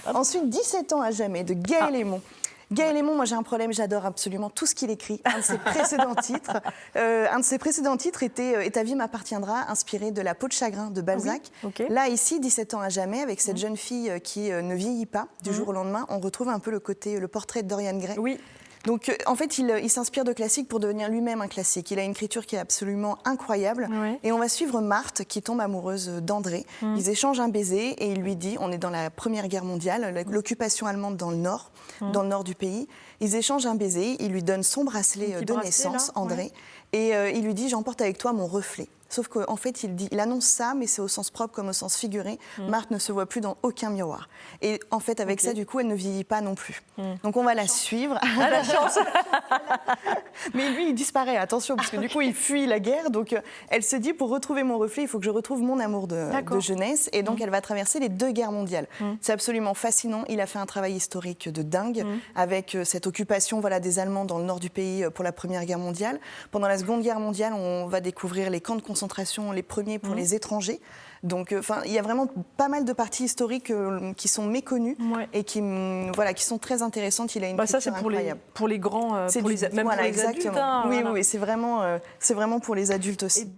Ensuite, 17 ans à jamais de Gaël Aymon. Gaël Aymon, moi j'ai un problème, j'adore absolument tout ce qu'il écrit. Un de ses précédents titres était « Et ta vie m'appartiendra », inspiré de La peau de chagrin de Balzac. Oui, okay. Là, ici, 17 ans à jamais, avec cette jeune fille qui ne vieillit pas du jour au lendemain, on retrouve un peu le portrait de Dorian Gray. Oui. Donc, en fait, il s'inspire de classiques pour devenir lui-même un classique. Il a une écriture qui est absolument incroyable. Ouais. Et on va suivre Marthe, qui tombe amoureuse d'André. Ils échangent un baiser et il lui dit, on est dans la Première Guerre mondiale, l'occupation allemande dans le nord du pays. Ils échangent un baiser, il lui donne son bracelet de naissance, là, André, et il lui dit, j'emporte avec toi mon reflet. Sauf qu'en fait, il annonce ça, mais c'est au sens propre comme au sens figuré. Marthe ne se voit plus dans aucun miroir. Et en fait, avec ça, du coup, elle ne vieillit pas non plus. Donc, on va la suivre. Ah, la chance. Mais lui, il disparaît, attention, parce que du coup, il fuit la guerre. Donc, elle se dit, pour retrouver mon reflet, il faut que je retrouve mon amour de jeunesse. Et donc, elle va traverser les 2 guerres mondiales. C'est absolument fascinant. Il a fait un travail historique de dingue, avec cette occupation des Allemands dans le nord du pays pour la Première Guerre mondiale. Pendant la Seconde Guerre mondiale, on va découvrir les camps de concentration, les premiers pour les étrangers. Donc, il y a vraiment pas mal de parties historiques qui sont méconnues et qui sont très intéressantes. Il a une écriture incroyable. Pour les grands, même pour les adultes. Hein, oui, c'est vraiment pour les adultes aussi.